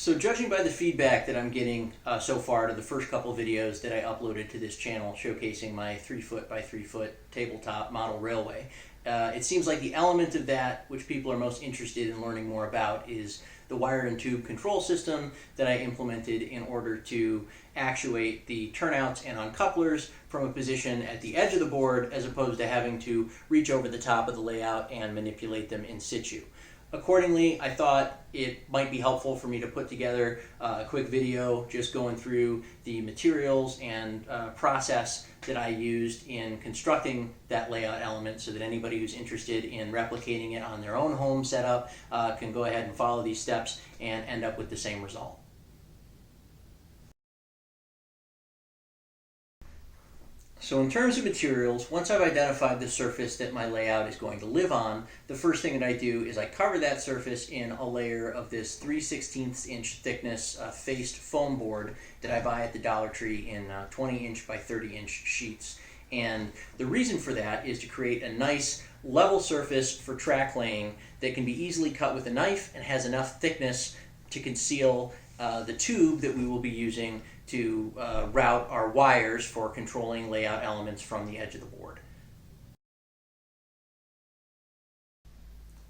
So judging by the feedback that I'm getting so far to the first couple videos that I uploaded to this channel showcasing my 3-foot by 3-foot tabletop model railway, it seems like the element of that which people are most interested in learning more about is the wire and tube control system that I implemented in order to actuate the turnouts and uncouplers from a position at the edge of the board as opposed to having to reach over the top of the layout and manipulate them in situ. Accordingly, I thought it might be helpful for me to put together a quick video just going through the materials and process that I used in constructing that layout element so that anybody who's interested in replicating it on their own home setup can go ahead and follow these steps and end up with the same result. So in terms of materials, once I've identified the surface that my layout is going to live on, the first thing that I do is I cover that surface in a layer of this 3/16 inch thickness faced foam board that I buy at the Dollar Tree in 20 inch by 30 inch sheets. And the reason for that is to create a nice level surface for track laying that can be easily cut with a knife and has enough thickness to conceal the tube that we will be using to route our wires for controlling layout elements from the edge of the board.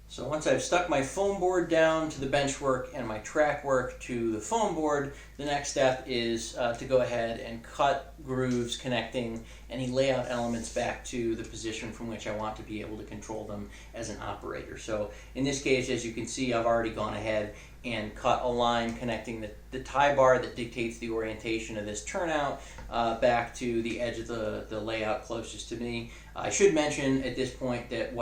So once I've stuck my foam board down to the bench work and my track work to the foam board, the next step is to go ahead and cut grooves connecting any layout elements back to the position from which I want to be able to control them as an operator. So in this case, as you can see, I've already gone ahead and cut a line connecting the tie bar that dictates the orientation of this turnout back to the edge of the layout closest to me. I should mention at this point that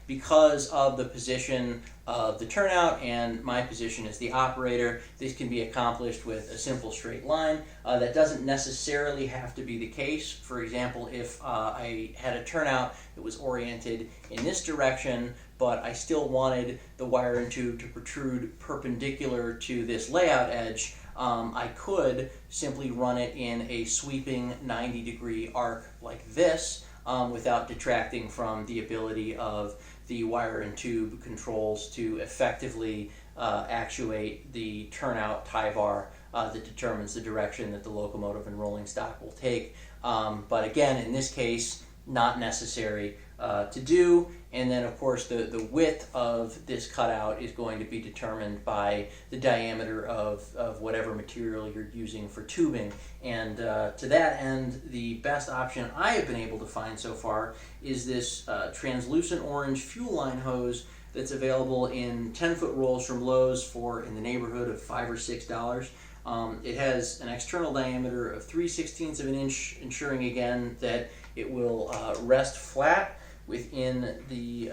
because of the position of the turnout and my position as the operator, this can be accomplished with a simple straight line. That doesn't necessarily have to be the case. For example, if I had a turnout that was oriented in this direction, but I still wanted the wire and tube to protrude perpendicular to this layout edge, I could simply run it in a sweeping 90-degree arc like this without detracting from the ability of the wire and tube controls to effectively actuate the turnout tie bar that determines the direction that the locomotive and rolling stock will take. But again, in this case, not necessary to do. And then of course the width of this cutout is going to be determined by the diameter of whatever material you're using for tubing. And to that end, the best option I have been able to find so far is this translucent orange fuel line hose that's available in 10-foot rolls from Lowe's for in the neighborhood of $5 or $6. It has an external diameter of 3/16 of an inch, ensuring again that it will rest flat within the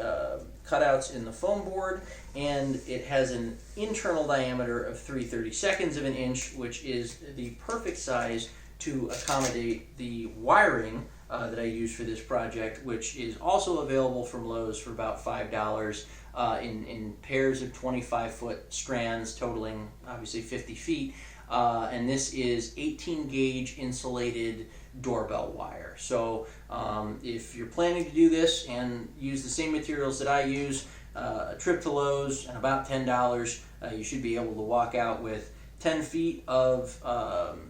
cutouts in the foam board, and it has an internal diameter of 3/32 of an inch, which is the perfect size to accommodate the wiring that I use for this project, which is also available from Lowe's for about $5 in pairs of 25-foot strands totaling obviously 50 feet. And this is 18 gauge insulated doorbell wire. So if you're planning to do this and use the same materials that I use, a trip to Lowe's and about $10, you should be able to walk out with 10 feet of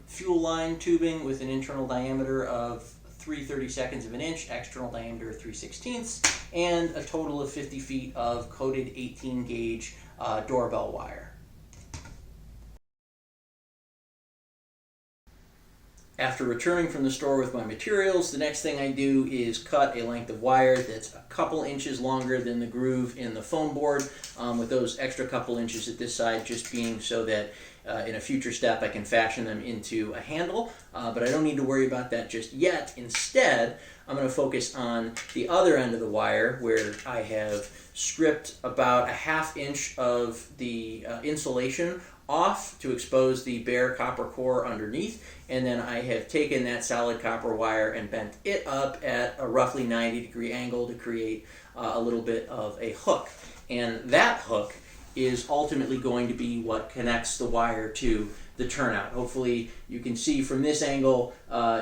fuel line tubing with an internal diameter of 3/32 of an inch, external diameter of 3/16, and a total of 50 feet of coated 18 gauge doorbell wire. After returning from the store with my materials, the next thing I do is cut a length of wire that's a couple inches longer than the groove in the foam board, with those extra couple inches at this side just being so that in a future step I can fashion them into a handle, but I don't need to worry about that just yet. Instead, I'm going to focus on the other end of the wire where I have stripped about a ½ inch of the insulation off to expose the bare copper core underneath, and then I have taken that solid copper wire and bent it up at a roughly 90-degree angle to create a little bit of a hook. And that hook is ultimately going to be what connects the wire to the turnout. Hopefully you can see from this angle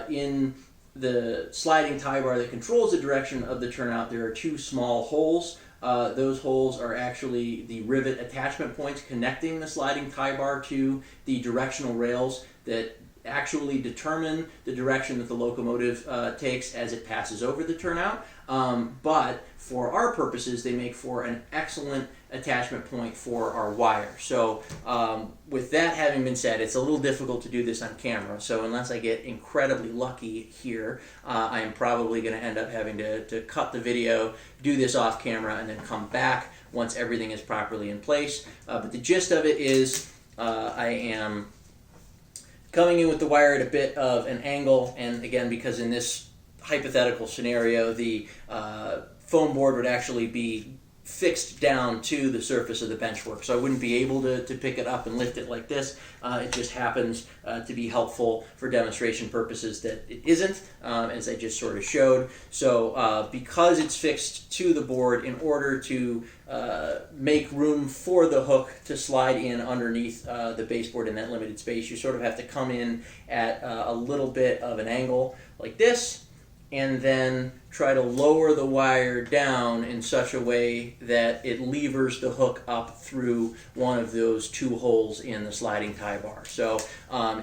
in the sliding tie bar that controls the direction of the turnout, there are two small holes Those holes are actually the rivet attachment points connecting the sliding tie bar to the directional rails that actually determine the direction that the locomotive takes as it passes over the turnout. But for our purposes, they make for an excellent attachment point for our wire. So with that having been said, it's a little difficult to do this on camera. So unless I get incredibly lucky here, I am probably going to end up having to cut the video, do this off camera, and then come back once everything is properly in place. But the gist of it is I am coming in with the wire at a bit of an angle, and again, because in this hypothetical scenario, the foam board would actually be fixed down to the surface of the benchwork, so I wouldn't be able to pick it up and lift it like this. It just happens to be helpful for demonstration purposes that it isn't, as I just sort of showed. So because it's fixed to the board, in order to make room for the hook to slide in underneath the baseboard in that limited space, you sort of have to come in at a little bit of an angle like this, and then try to lower the wire down in such a way that it levers the hook up through one of those two holes in the sliding tie bar. So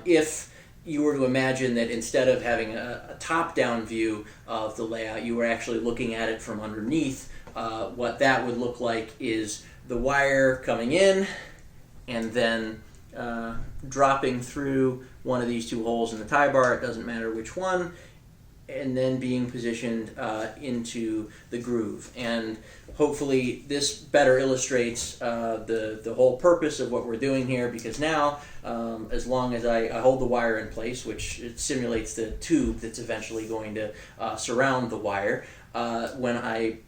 if you were to imagine that instead of having a top-down view of the layout, you were actually looking at it from underneath, what that would look like is the wire coming in and then dropping through one of these two holes in the tie bar, it doesn't matter which one, and then being positioned into the groove. And hopefully this better illustrates the whole purpose of what we're doing here, because now as long as I hold the wire in place, which it simulates the tube that's eventually going to surround the wire, when I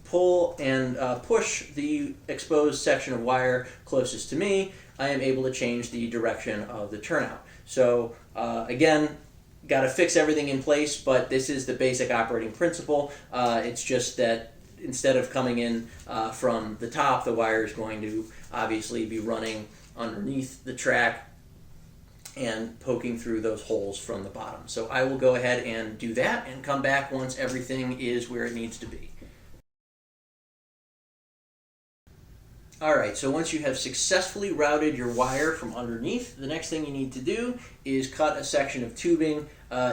pull and push the exposed section of wire closest to me, I am able to change the direction of the turnout. So again, got to fix everything in place, but this is the basic operating principle. It's just that instead of coming in from the top, the wire is going to obviously be running underneath the track and poking through those holes from the bottom. So I will go ahead and do that and come back once everything is where it needs to be. Alright, so once you have successfully routed your wire from underneath, the next thing you need to do is cut a section of tubing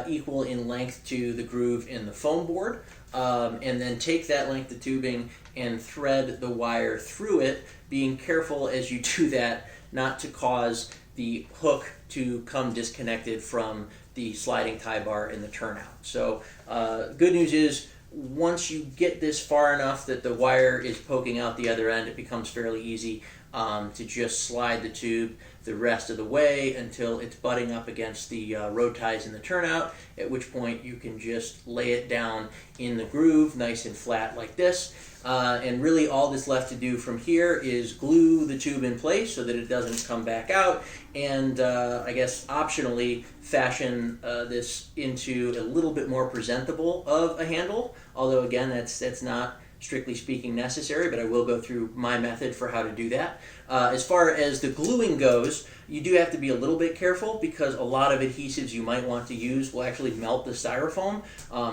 equal in length to the groove in the foam board, and then take that length of tubing and thread the wire through it, being careful as you do that not to cause the hook to come disconnected from the sliding tie bar in the turnout. So good news is, once you get this far enough that the wire is poking out the other end, it becomes fairly easy to just slide the tube the rest of the way until it's butting up against the road ties in the turnout, at which point you can just lay it down in the groove nice and flat like this. And really all that's left to do from here is glue the tube in place so that it doesn't come back out, and I guess optionally fashion this into a little bit more presentable of a handle, although again that's not strictly speaking necessary, but I will go through my method for how to do that. As far as the gluing goes, you do have to be a little bit careful because a lot of adhesives you might want to use will actually melt the styrofoam.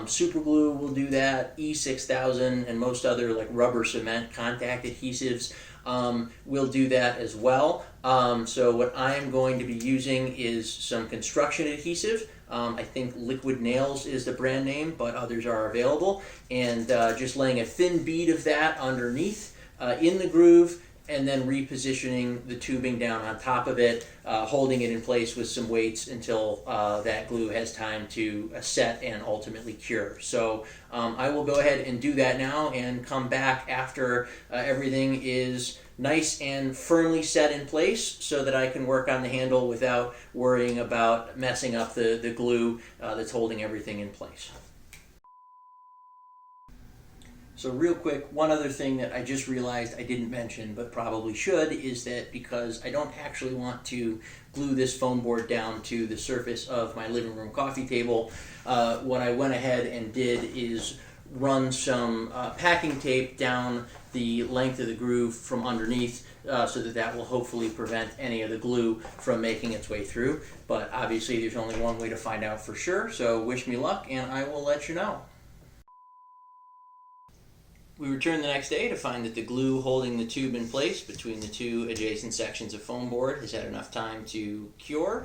Super glue will do that, E6000 and most other like rubber cement contact adhesives will do that as well. So what I am going to be using is some construction adhesive. I think Liquid Nails is the brand name, but others are available. And just laying a thin bead of that underneath in the groove, and then repositioning the tubing down on top of it, holding it in place with some weights until that glue has time to set and ultimately cure. So I will go ahead and do that now and come back after everything is nice and firmly set in place so that I can work on the handle without worrying about messing up the glue that's holding everything in place. So real quick, one other thing that I just realized I didn't mention but probably should is that because I don't actually want to glue this foam board down to the surface of my living room coffee table, what I went ahead and did is run some packing tape down the length of the groove from underneath so that will hopefully prevent any of the glue from making its way through. But obviously there's only one way to find out for sure, so wish me luck and I will let you know. We returned the next day to find that the glue holding the tube in place between the two adjacent sections of foam board has had enough time to cure,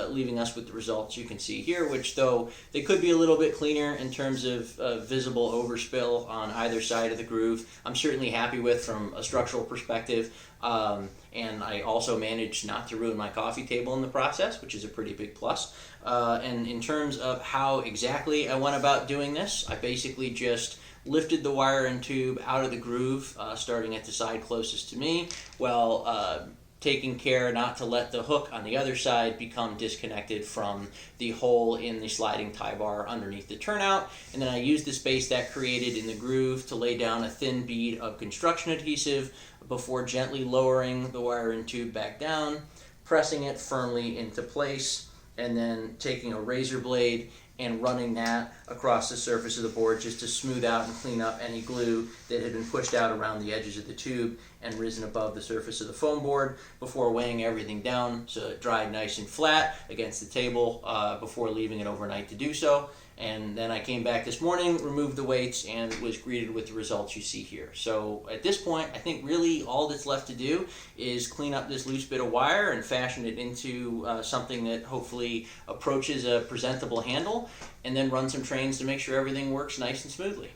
leaving us with the results you can see here, which, though they could be a little bit cleaner in terms of visible overspill on either side of the groove, I'm certainly happy with from a structural perspective. And I also managed not to ruin my coffee table in the process, which is a pretty big plus. And in terms of how exactly I went about doing this, I basically just lifted the wire and tube out of the groove, starting at the side closest to me, while taking care not to let the hook on the other side become disconnected from the hole in the sliding tie bar underneath the turnout. And then I used the space that created in the groove to lay down a thin bead of construction adhesive before gently lowering the wire and tube back down, pressing it firmly into place, and then taking a razor blade and running that across the surface of the board just to smooth out and clean up any glue that had been pushed out around the edges of the tube and risen above the surface of the foam board, before weighing everything down so it dried nice and flat against the table before leaving it overnight to do so. And then I came back this morning, removed the weights, and was greeted with the results you see here. So at this point, I think really all that's left to do is clean up this loose bit of wire and fashion it into something that hopefully approaches a presentable handle, and then run some trains to make sure everything works nice and smoothly.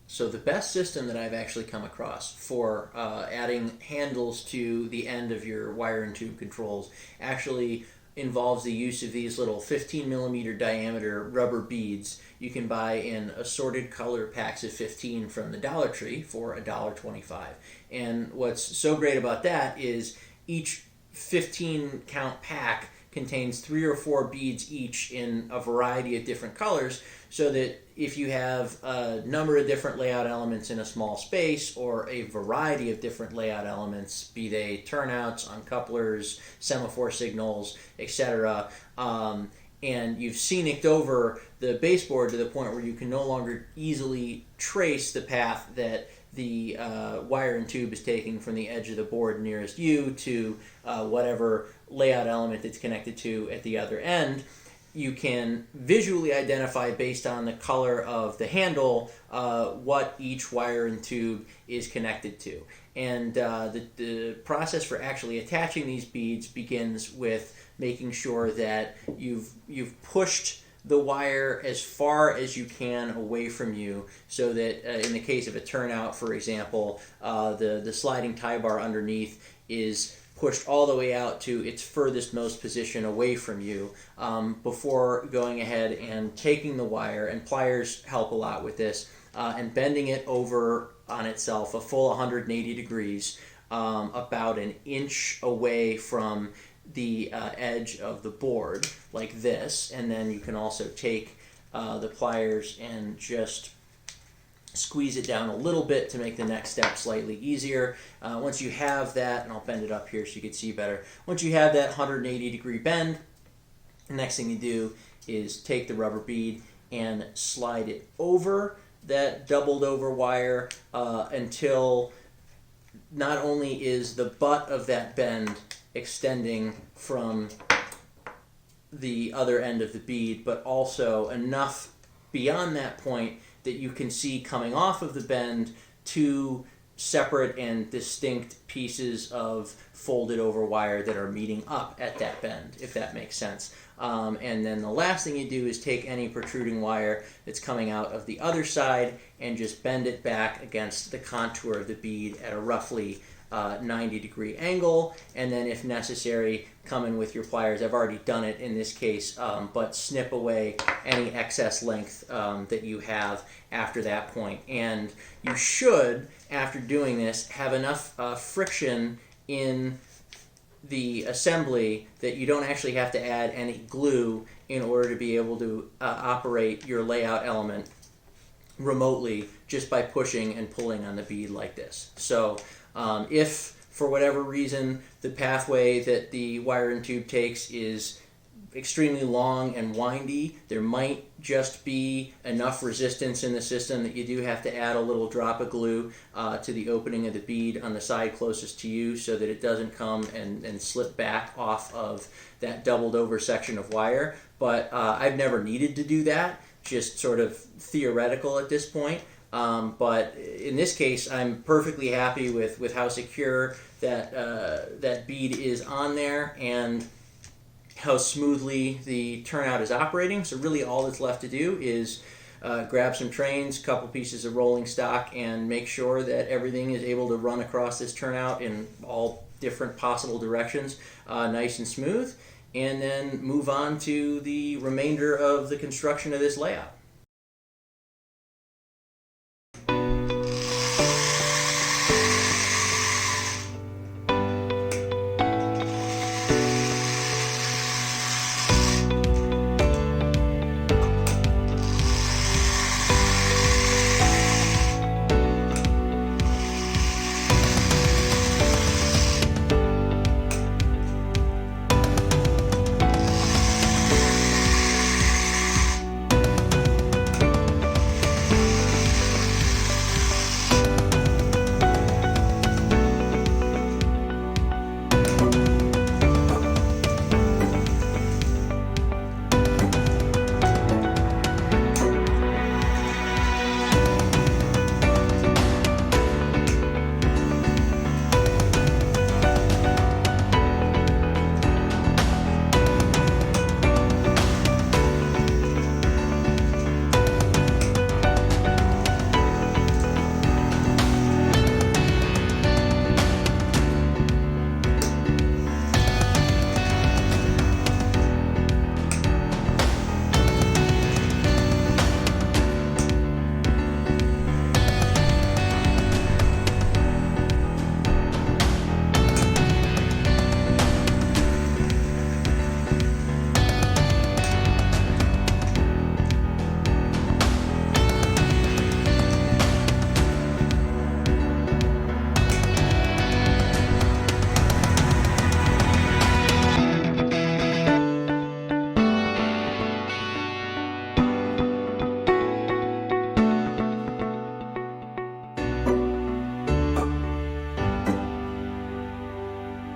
So the best system that I've actually come across for adding handles to the end of your wire and tube controls actually involves the use of these little 15 millimeter diameter rubber beads you can buy in assorted color packs of 15 from the Dollar Tree for $1.25. And what's so great about that is each 15 count pack contains 3 or 4 beads each in a variety of different colors, so that if you have a number of different layout elements in a small space, or a variety of different layout elements, be they turnouts, uncouplers, semaphore signals, etc., and you've scenicked over the baseboard to the point where you can no longer easily trace the path that the wire and tube is taking from the edge of the board nearest you to whatever layout element it's connected to at the other end, you can visually identify, based on the color of the handle, what each wire and tube is connected to. And the process for actually attaching these beads begins with making sure that you've pushed the wire as far as you can away from you, so that in the case of a turnout, for example, the sliding tie bar underneath is pushed all the way out to its furthest most position away from you, before going ahead and taking the wire, and pliers help a lot with this, and bending it over on itself a full 180 degrees, about an inch away from the edge of the board, like this. And then you can also take the pliers and just squeeze it down a little bit to make the next step slightly easier. Once you have that, and I'll bend it up here so you can see better, once you have that 180 degree bend, the next thing you do is take the rubber bead and slide it over that doubled over wire until not only is the butt of that bend extending from the other end of the bead, but also enough beyond that point that you can see coming off of the bend 2 separate and distinct pieces of folded over wire that are meeting up at that bend, if that makes sense. And then the last thing you do is take any protruding wire that's coming out of the other side and just bend it back against the contour of the bead at a roughly 90 degree angle, and then if necessary come in with your pliers. I've already done it in this case, but snip away any excess length that you have after that point. And you should, after doing this, have enough friction in the assembly that you don't actually have to add any glue in order to be able to operate your layout element remotely just by pushing and pulling on the bead like this. So if for whatever reason the pathway that the wire and tube takes is extremely long and windy, there might just be enough resistance in the system that you do have to add a little drop of glue to the opening of the bead on the side closest to you, so that it doesn't come and slip back off of that doubled over section of wire. But I've never needed to do that, just sort of theoretical at this point. But in this case, I'm perfectly happy with how secure that bead is on there and how smoothly the turnout is operating. So really all that's left to do is grab some trains, a couple pieces of rolling stock, and make sure that everything is able to run across this turnout in all different possible directions, nice and smooth, and then move on to the remainder of the construction of this layout.